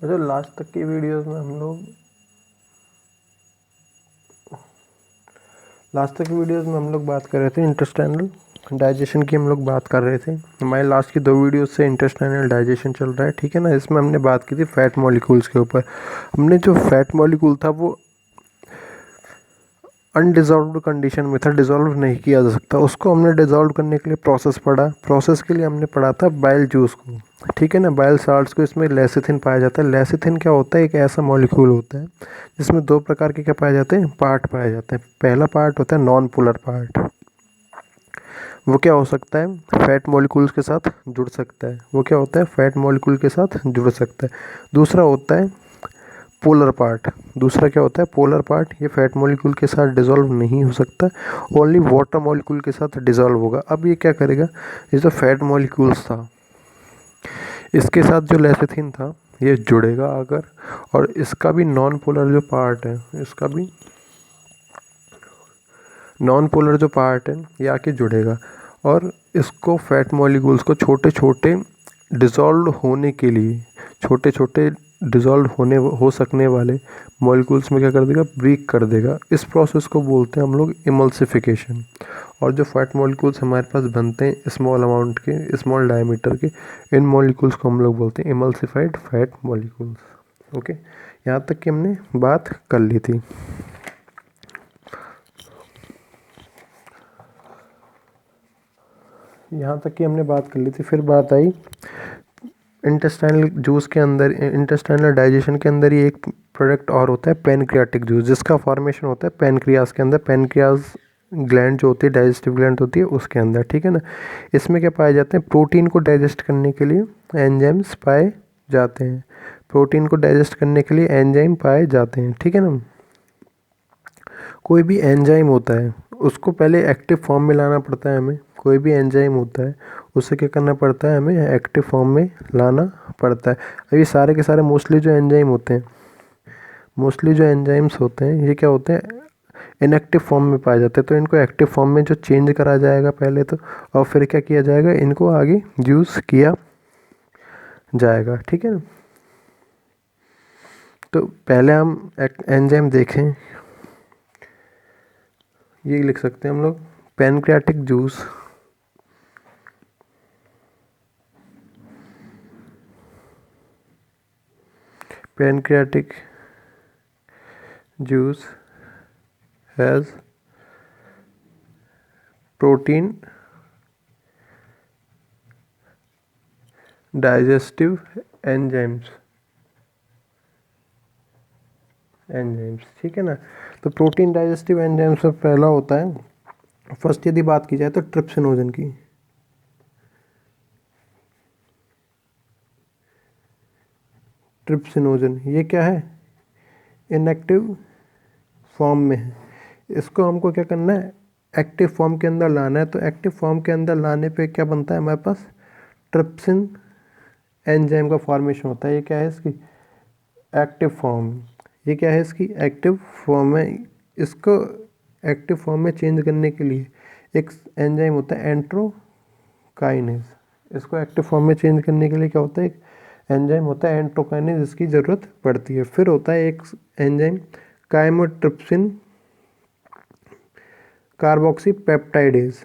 जो लास्ट तक की वीडियोस में हम लोग बात कर रहे थे इंटेस्टाइनल डाइजेशन की, हम लोग बात कर रहे थे। हमारे लास्ट की 2 वीडियोस से इंटेस्टाइनल डाइजेशन चल रहा है, ठीक है ना। इसमें हमने बात की थी फैट मॉलिक्यूल्स के ऊपर। हमने जो फैट मॉलिक्यूल था वो अनडिजॉल्व्ड कंडीशन में था, डिजॉल्व नहीं किया जा सकता। उसको हमने डिजॉल्व करने के लिए प्रोसेस पढ़ा। प्रोसेस के लिए हमने पढ़ा था बाइल जूस को, ठीक है ना, बाइल साल्ट्स को। इसमें लेसिथिन पाया जाता है। लेसिथिन क्या होता है? एक ऐसा मॉलिक्यूल होता है जिसमें 2 प्रकार के क्या पाए जाते हैं? पार्ट पाए जाते हैं। पहला पार्ट होता है नॉन पोलर पार्ट, वो क्या हो सकता है? फैट मॉलिक्यूल्स के साथ जुड़ सकता है। वो क्या होता है? फैट मॉलिक्यूल के साथ जुड़ सकता है। दूसरा होता है पोलर पार्ट। दूसरा क्या होता है? Polar part. ये फैट मॉलिक्यूल के साथ डिसॉल्व नहीं हो सकता, ओनली वाटर मॉलिक्यूल के साथ डिसॉल्व होगा। अब ये क्या करेगा? ये जो फैट मॉलिक्यूल्स था, इसके साथ जो लेसिथिन था ये जुड़ेगा अगर, और इसका भी नॉन पोलर जो पार्ट है, इसका भी नॉन पोलर जो पार्ट है ये आके जुड़ेगा, और इसको फैट मॉलिक्यूल्स को छोटे छोटे डिसॉल्व होने के लिए, छोटे छोटे डिसॉल्व हो सकने वाले मॉलिक्यूल्स में क्या कर देगा? ब्रेक कर देगा। इस प्रोसेस को बोलते हैं हम लोग इमल्सिफिकेशन। और जो फैट मॉलिक्यूल्स हमारे पास बनते हैं स्मॉल अमाउंट के, स्मॉल डायमीटर के, इन मॉलिक्यूल्स को हम लोग बोलते हैं इमल्सिफाइड फैट मॉलिक्यूल्स। ओके, यहाँ तक कि हमने बात कर ली थी। यहाँ तक कि हमने बात कर ली थी। फिर बात आई इंटेस्टाइनल जूस के अंदर, इंटेस्टाइनल डाइजेशन के अंदर ही एक प्रोडक्ट और होता है पैनक्रियाटिक जूस, जिसका फॉर्मेशन होता है पैनक्रियास के अंदर। पैनक्रियास ग्लैंड जो होती है, डाइजेस्टिव ग्लैंड होती है, उसके अंदर, ठीक है ना। इसमें क्या पाए जाते हैं? प्रोटीन को डाइजेस्ट करने के लिए एंजाइम्स पाए जाते हैं। प्रोटीन को डाइजेस्ट करने के लिए एंजाइम पाए जाते हैं, ठीक है ना। कोई भी एंजाइम होता है उसको पहले एक्टिव फॉर्म में लाना पड़ता है हमें। कोई भी एंजाइम होता है उसे क्या करना पड़ता है? हमें एक्टिव फॉर्म में लाना पड़ता है। अब ये सारे के सारे मोस्टली जो एंजाइम होते हैं, मोस्टली जो एंजाइम्स होते हैं ये क्या होते हैं? इनएक्टिव फॉर्म में पाए जाते हैं। तो इनको एक्टिव फॉर्म में जो चेंज करा जाएगा पहले तो, और फिर क्या किया जाएगा? इनको आगे यूज़ किया जाएगा, ठीक है ना। तो पहले हम एंजाइम देखें, ये लिख सकते हैं हम लोग pancreatic juice. Pancreatic juice has protein digestive enzymes, ठीक है ना। तो प्रोटीन डाइजेस्टिव एंजाइम्स में पहला होता है, फर्स्ट यदि बात की जाए तो ट्रिप्सिनोजन की। ट्रिप्सिनोजन ये क्या है? इनएक्टिव फॉर्म में है। इसको हमको क्या करना है? एक्टिव फॉर्म के अंदर लाना है। तो एक्टिव फॉर्म के अंदर लाने पे क्या बनता है हमारे पास? ट्रिप्सिन एंजाइम का फॉर्मेशन होता है। ये क्या है? इसकी एक्टिव फॉर्म। ये क्या है? इसकी एक्टिव फॉर्म है। इसको एक्टिव फॉर्म में चेंज करने के लिए एक एंजाइम होता है एंट्रोकाइनेज। इसको एक्टिव फॉर्म में चेंज करने के लिए क्या होता है? एक एंजाइम होता है एंट्रोकाइनेज, इसकी ज़रूरत पड़ती है। फिर होता है एक एंजाइम काइमोट्रिप्सिन कार्बोक्सी पेप्टाइडेज,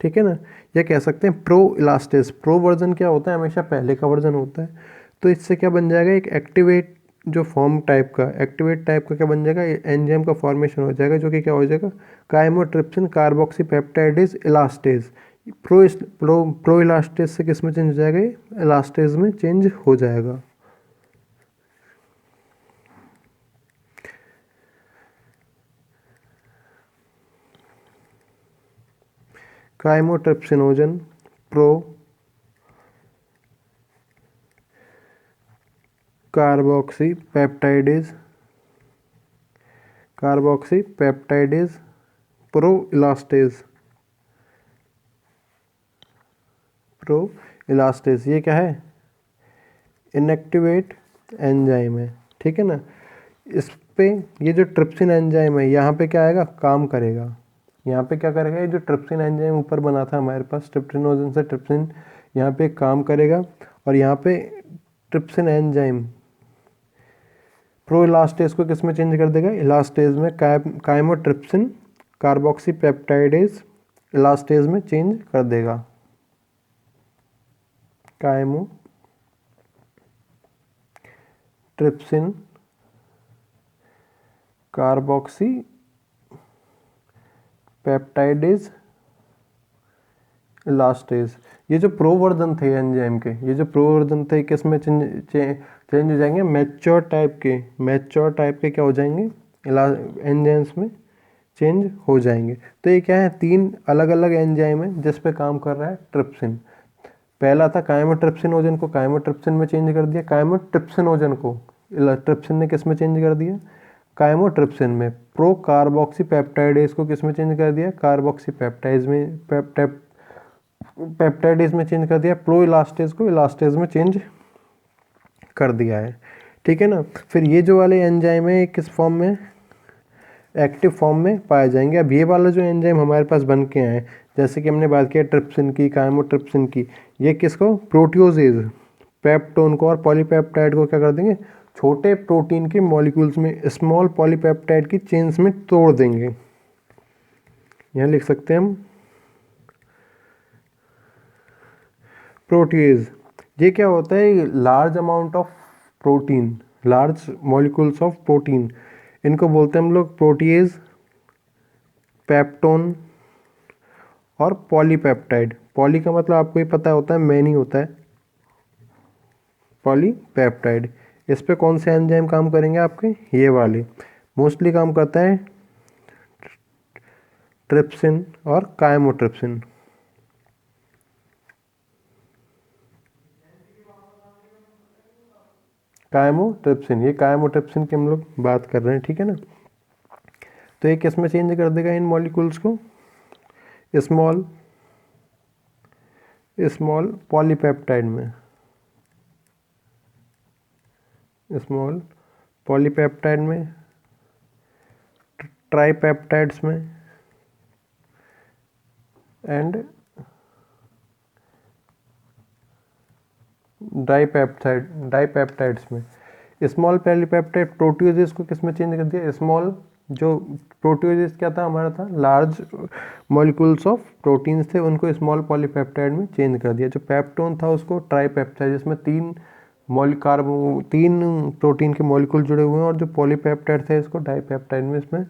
ठीक है ना। या कह सकते हैं प्रो इलास्टेज। प्रो वर्जन क्या होता है? हमेशा पहले का वर्जन होता है। तो इससे क्या बन जाएगा? एक एक्टिवेट जो फॉर्म टाइप का, एक्टिवेट टाइप का क्या बन जाएगा? एंजाइम का फॉर्मेशन हो जाएगा, जो कि क्या हो जाएगा? Chymotrypsin carboxy peptidase elastase. Pro elastase से किस में चेंज हो जाएगा? इलास्टेज में चेंज हो जाएगा। Chymotrypsinogen pro carboxy peptidase, carboxy peptidase pro elastase, pro elastase. ये क्या है? इनएक्टिवेट एंजाइम है, ठीक है ना। इस पे ये जो ट्रिप्सिन एंजाइम है यहाँ पे क्या आएगा? काम करेगा। यहाँ पे क्या करेगा? ये जो ट्रिप्सिन एंजाइम ऊपर बना था हमारे पास ट्रिप्सिनोजन से, ट्रिप्सिन यहाँ पे काम करेगा। और यहाँ पे ट्रिप्सिन एंजाइम प्रो इलास्टेज को किस में चेंज कर देगा, इलास्टेज में, काइमोट्रिप्सिन कार्बोक्सी पेप्टाइडेज इलास्टेज में चेंज कर देगा, काइमोट्रिप्सिन कार्बोक्सी पेप्टाइडेज इलास्टेज। ये जो प्रो वर्जन थे एंजाइम के, ये जो प्रो वर्जन थे किस में चेंज हो जाएंगे, मैच्योर टाइप के क्या हो जाएंगे, एंजाइम्स में चेंज हो जाएंगे। तो ये क्या है, 3 अलग अलग एंजाइम है जिस पे काम कर रहा है ट्रिप्सिन। पहला था काइमोट्रिप्सिनोजन को काइमोट्रिप्सिन में चेंज कर दिया, काइमोट्रिप्सिनोजन को ट्रिप्सिन ने किस में चेंज कर दिया, काइमोट्रिप्सिन में। प्रो कार्बोक्सी पेप्टाइडेज को किस में चेंज कर दिया, कार्बोक्सी पेप्टाइडेज में चेंज कर दिया। प्रो इलास्टेज को इलास्टेज में चेंज कर दिया है, ठीक है ना। फिर ये जो वाले एंजाइम है किस फॉर्म में, एक्टिव फॉर्म में पाए जाएंगे। अब ये वाला जो एंजाइम हमारे पास बन के आए, जैसे कि हमने बात किया ट्रिप्सिन की, काइमोट्रिप्सिन की, ये किसको, प्रोटियोजेज पेप्टोन को और पॉलीपेप्टाइड को क्या कर देंगे, छोटे प्रोटीन के मॉलिक्यूल्स में, स्मॉल पॉलीपेप्टाइड की चेन्स में तोड़ देंगे। यहाँ लिख सकते हैं हम प्रोटीज। ये क्या होता है, large amount of protein, large molecules of protein, इनको बोलते हैं हम लोग प्रोटीज, पेप्टोन और पॉलीपेप्टाइड। पॉली का मतलब आपको ही पता होता है, मैनी होता है पॉलीपेप्टाइड। इस पे कौन से एंजाइम काम करेंगे आपके, ये वाले मोस्टली काम करता है ट्रिप्सिन और काइमोट्रिप्सिन। काइमोट्रिप्सिन, ये काइमोट्रिप्सिन की हम लोग बात कर रहे हैं, ठीक है ना। तो ये किस में चेंज कर देगा इन मॉलिक्यूल्स को, स्मॉल पॉलीपेप्टाइड में, स्मॉल पॉलीपेप्टाइड में, ट्राईपेप्टाइड्स में एंड डाईपेप्टाइड्स में। स्मॉल पॉलीपेप्टाइड प्रोटीओजेस को किस में चेंज कर दिया, स्मॉल, जो प्रोटीओजेस क्या था हमारा, था लार्ज मॉलिक्यूल्स ऑफ प्रोटीन्स थे, उनको स्मॉल पॉलीपेप्टाइड में चेंज कर दिया। जो पेप्टोन था उसको ट्राईपेप्टाइड, जिसमें 3 प्रोटीन के मॉलिक्यूल जुड़े हुए हैं, और जो पॉलीपेप्टाइड थे इसको डाईपेप्टाइड में, इसमें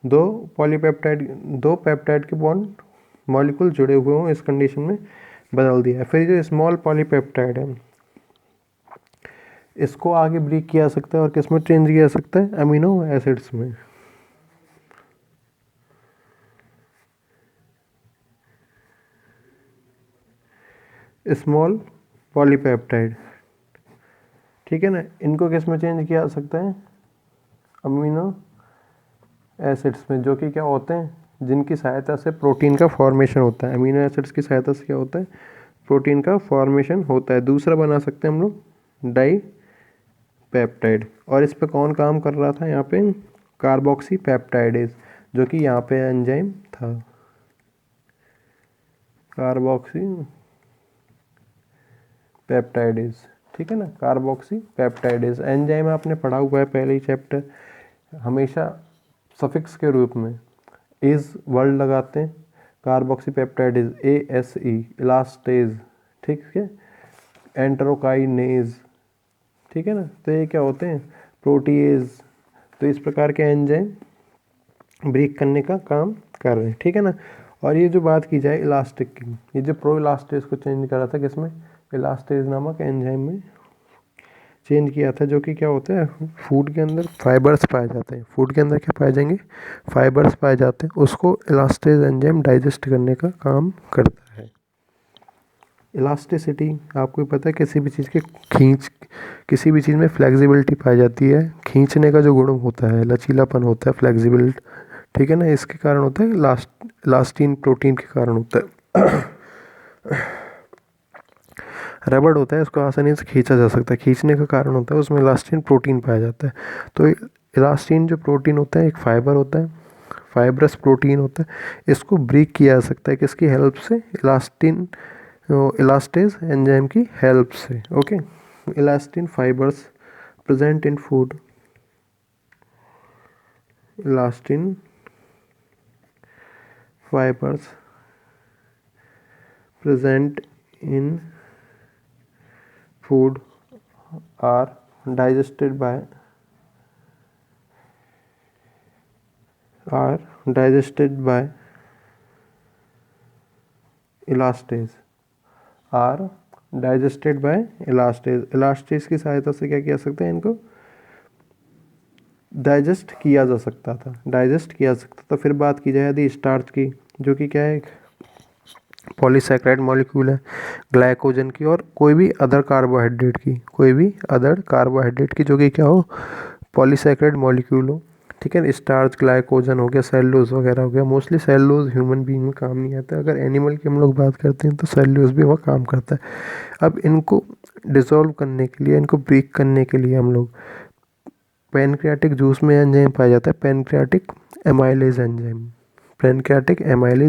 2 पेप्टाइड के बॉन्ड मॉलिक्यूल जुड़े हुए हों, इस कंडीशन में बदल दिया। फिर जो स्मॉल पॉलीपेप्टाइड है इसको आगे ब्रेक किया जा सकता है और किस में चेंज किया जा सकता है, अमीनो एसिड्स में। स्मॉल पॉलीपेप्टाइड, ठीक है ना, इनको किस में चेंज किया जा सकता है, अमीनो एसिड्स में, जो कि क्या होते हैं, जिनकी सहायता से प्रोटीन का फॉर्मेशन होता है। अमीनो एसिड्स की सहायता से क्या होता है, प्रोटीन का फॉर्मेशन होता है। दूसरा बना सकते हैं हम लोग डाई पेप्टाइड, और इस पे कौन काम कर रहा था यहाँ पे, कार्बोक्सी पेप्टाइडेज, जो कि यहाँ पे एंजाइम था, कार्बोक्सी पेप्टाइडेज, ठीक है ना, कार्बोक्सी पेप्टाइडेज एंजाइम आपने पढ़ा हुआ है पहले ही चैप्टर। हमेशा सफिक्स के रूप में इज वर्ड लगाते हैं, कार्बोक्सी पेप्टाइडेज ASE, इलास्टेज, ठीक है, एंटेरोकाइनेज, ठीक है ना। तो ये क्या होते हैं, प्रोटीएज। तो इस प्रकार के एंजाइम ब्रेक करने का काम कर रहे हैं, ठीक है ना। और ये जो बात की जाए इलास्टिक की, ये जो प्रो इलास्टेज को चेंज करा था किसमें, इलास्टेज नामक एंजाइम में चेंज किया था, जो कि क्या होता है, फूड के अंदर फाइबर्स पाए जाते हैं, फूड के अंदर क्या पाए जाएंगे, फाइबर्स पाए जाते हैं, उसको इलास्टेज एंजाइम डाइजेस्ट करने का काम करता है। इलास्टिसिटी आपको पता है, किसी भी चीज़ के किसी भी चीज़ में फ्लेक्सिबिलिटी पाई जाती है, खींचने का जो गुण होता है, लचीलापन होता है, फ्लेक्सिबिलिटी, ठीक है ना, इसके कारण होता है, इलास्टिन प्रोटीन के कारण होता है। रबड़ होता है, इसको आसानी से खींचा जा सकता है, खींचने का कारण होता है, उसमें इलास्टिन प्रोटीन पाया जाता है। तो इलास्टिन जो प्रोटीन होता है एक फाइबर होता है, फाइब्रस प्रोटीन होता है, इसको ब्रेक किया जा सकता है किसकी हेल्प से, इलास्टेज एंजाइम की हेल्प से। Okay, elastin fibres present in food elastin fibers present in food are digested by elastase are digested by elastase की सहायता से क्या किया सकते हैं, इनको डाइजेस्ट किया जा सकता था। फिर बात की जाए यदि स्टार्च की, जो कि क्या है, एक पॉलीसैकेराइड मॉलिक्यूल है, ग्लाइकोजन की और कोई भी अदर कार्बोहाइड्रेट की, जो कि क्या हो, पॉलीसैकेराइड मॉलिक्यूल हो। ठीक है, स्टार्च, ग्लाइकोजन हो गया, सेलुलोज वगैरह हो गया। मोस्टली सेलुलोज ह्यूमन बीइंग में काम नहीं आता है। अगर एनिमल की हम लोग बात करते हैं तो सेलुलोज भी वहाँ काम करता है। अब इनको डिसॉल्व करने के लिए, इनको ब्रेक करने के लिए हम लोग पैनक्रियाटिक जूस में एंजाइम पाया जाता है, पैनक्रियाटिक एमाइलेज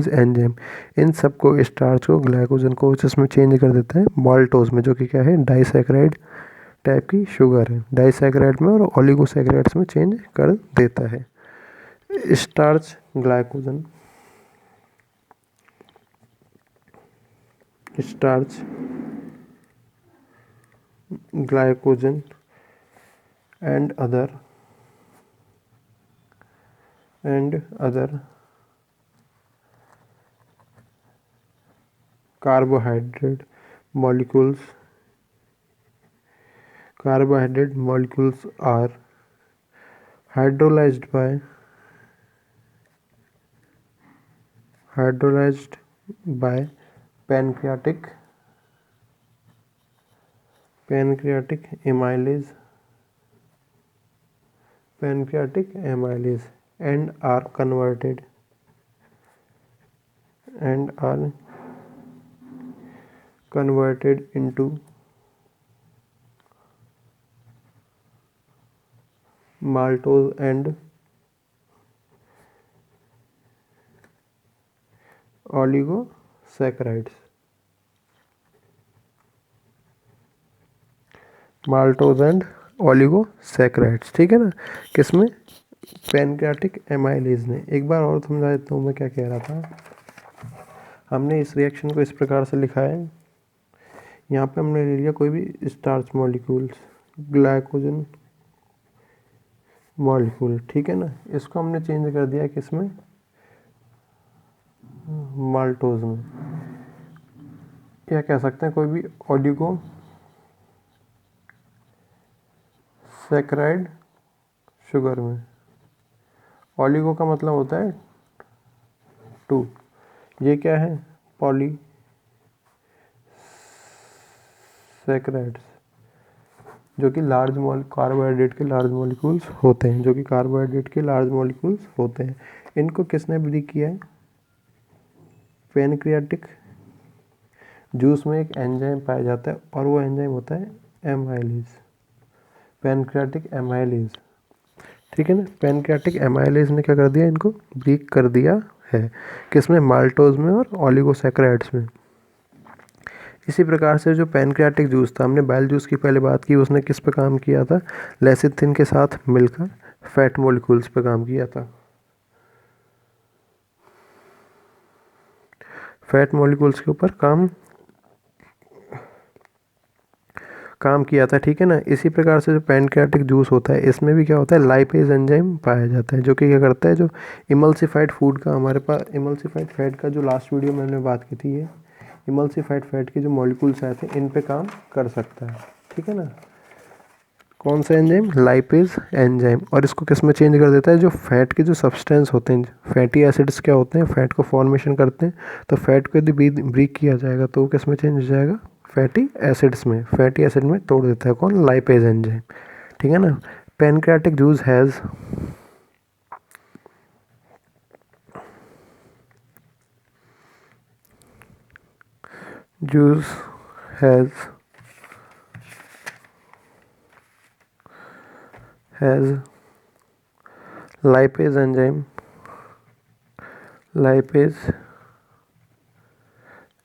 एंजाइम। इन सबको, स्टार्च को, ग्लाइकोजन को इसमें चेंज कर देता है माल्टोज में, जो कि क्या है, डाइसैकेराइड टाइप की शुगर है। डाइसैकेराइड में और ओलिगोसैकेराइड्स में चेंज कर देता है। Starch, glycogen and other carbohydrate molecules are hydrolyzed by pancreatic amylase and are converted into maltose and oligosaccharides। ठीक है ना, किसमें, पैनक्रियाटिक एमाइलेज ने। एक बार और समझा देता हूँ मैं क्या कह रहा था। हमने इस रिएक्शन को इस प्रकार से लिखा है, यहाँ पे हमने ले लिया कोई भी स्टार्च मॉलिक्यूल्स, ग्लाइकोजन मॉलिक्यूल, ठीक है ना, इसको हमने चेंज कर दिया किसमें, माल्टोज में, या कह सकते हैं कोई भी ओलिगो सैकराइड शुगर में। ओलिगो का मतलब होता है 2, ये क्या है, पॉली सैकराइड्स, जो कि कार्बोहाइड्रेट के लार्ज मॉलिक्यूल्स होते हैं। इनको किसने ब्रेक किया है, पैनक्रियाटिक जूस में एक एंजाइम पाया जाता है और वो एंजाइम होता है एमाइलेज, पैनक्रियाटिक एमाइलेज। ठीक है ना, पैनक्रियाटिक एमाइलेज ने क्या कर दिया, इनको ब्रेक कर दिया है, किसमें, माल्टोज में और ओलिगोसैकराइड्स में। इसी प्रकार से जो पैनक्रियाटिक जूस था, हमने बाइल जूस की पहले बात की, उसने किस पे काम किया था, लेसिथिन के साथ मिलकर फैट मॉलिक्यूल्स पे काम किया था, फैट मॉलिक्यूल्स के ऊपर काम किया था। ठीक है ना, इसी प्रकार से जो पैनक्रियाटिक जूस होता है, इसमें भी क्या होता है, लाइपेज एंजाइम पाया जाता है, जो कि क्या करता है, जो इमल्सिफाइड फूड का, हमारे पास इमल्सिफाइड फैट का जो लास्ट वीडियो में हमने बात की थी, ये इमल्सिफाइड फैट के जो मॉलिक्यूल्स आए थे, इन पे काम कर सकता है। ठीक है ना, कौन सा एंजाइम, लाइपेज एंजाइम। और इसको किस में चेंज कर देता है, जो फैट के जो सब्सटेंस होते हैं, फैटी एसिड्स क्या होते हैं, फैट को फॉर्मेशन करते हैं, तो फैट को यदि ब्रेक किया जाएगा तो वो किस में चेंज हो जाएगा, फैटी एसिड में तोड़ देता है, कौन, लाइपेज एंजाइम। ठीक है ना, pancreatic juice has lipase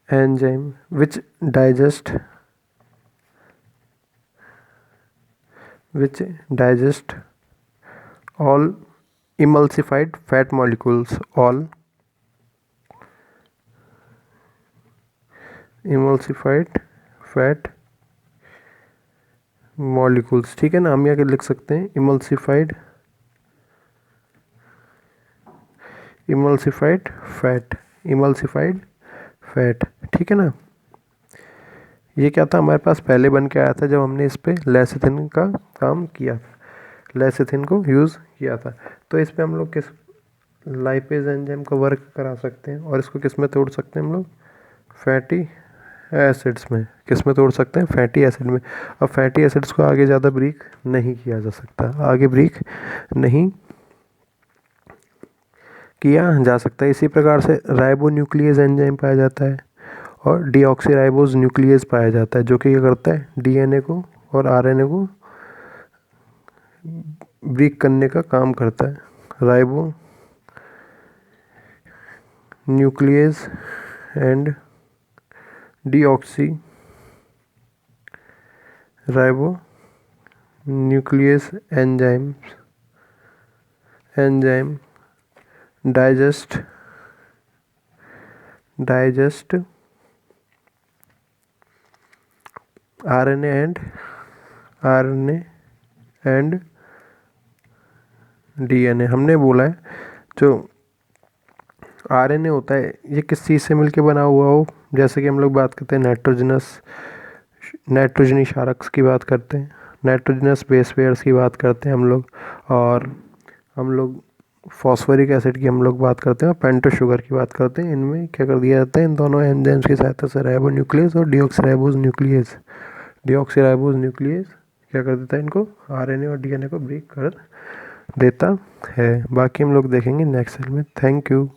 enzyme which digest all emulsified fat molecules, all emulsified fat molecules, ठीक है ना। हम यहाँ लिख सकते हैं emulsified फैट, ठीक है ना। ये क्या था, हमारे पास पहले बन के आया था जब हमने इस पे लेसिथिन का काम किया था, लेसिथिन को यूज़ किया था। तो इस पे हम लोग किस लाइपेज एंजाइम का वर्क करा सकते हैं और इसको किस में तोड़ सकते हैं हम लोग, फैटी एसिड्स में। किस में तोड़ सकते हैं, फैटी एसिड में। अब फैटी एसिड्स को आगे ज़्यादा ब्रेक नहीं किया जा सकता, आगे ब्रेक नहीं किया जा सकता है। इसी प्रकार से राइबो न्यूक्लियस एंजाइम पाया जाता है और डीऑक्सीराइबोज न्यूक्लियस पाया जाता है, जो कि क्या करता है, डीएनए को और आरएनए को ब्रेक करने का काम करता है। Ribo nucleus and deoxy ribo nucleus enzyme digest RNA and DNA. हमने बोला है जो आरएनए होता है ये किस चीज़ से मिलके बना हुआ हो, जैसे कि हम लोग बात करते हैं नाइट्रोजनी क्षारक की बात करते हैं, नाइट्रोजनस बेस पेयर्स की बात करते हैं हम लोग, और हम लोग फॉस्फोरिक एसिड की हम लोग बात करते हैं और पेंटोस शुगर की बात करते हैं। इनमें क्या कर दिया जाता है, इन दोनों एंजाइम्स की सहायता से राइबो न्यूक्लियस और डीऑक्सीराइबोज न्यूक्लियस क्या कर देता है, इनको आरएनए और डीएनए को ब्रेक कर देता है। बाकी हम लोग देखेंगे नेक्स्ट सेल में। Thank you.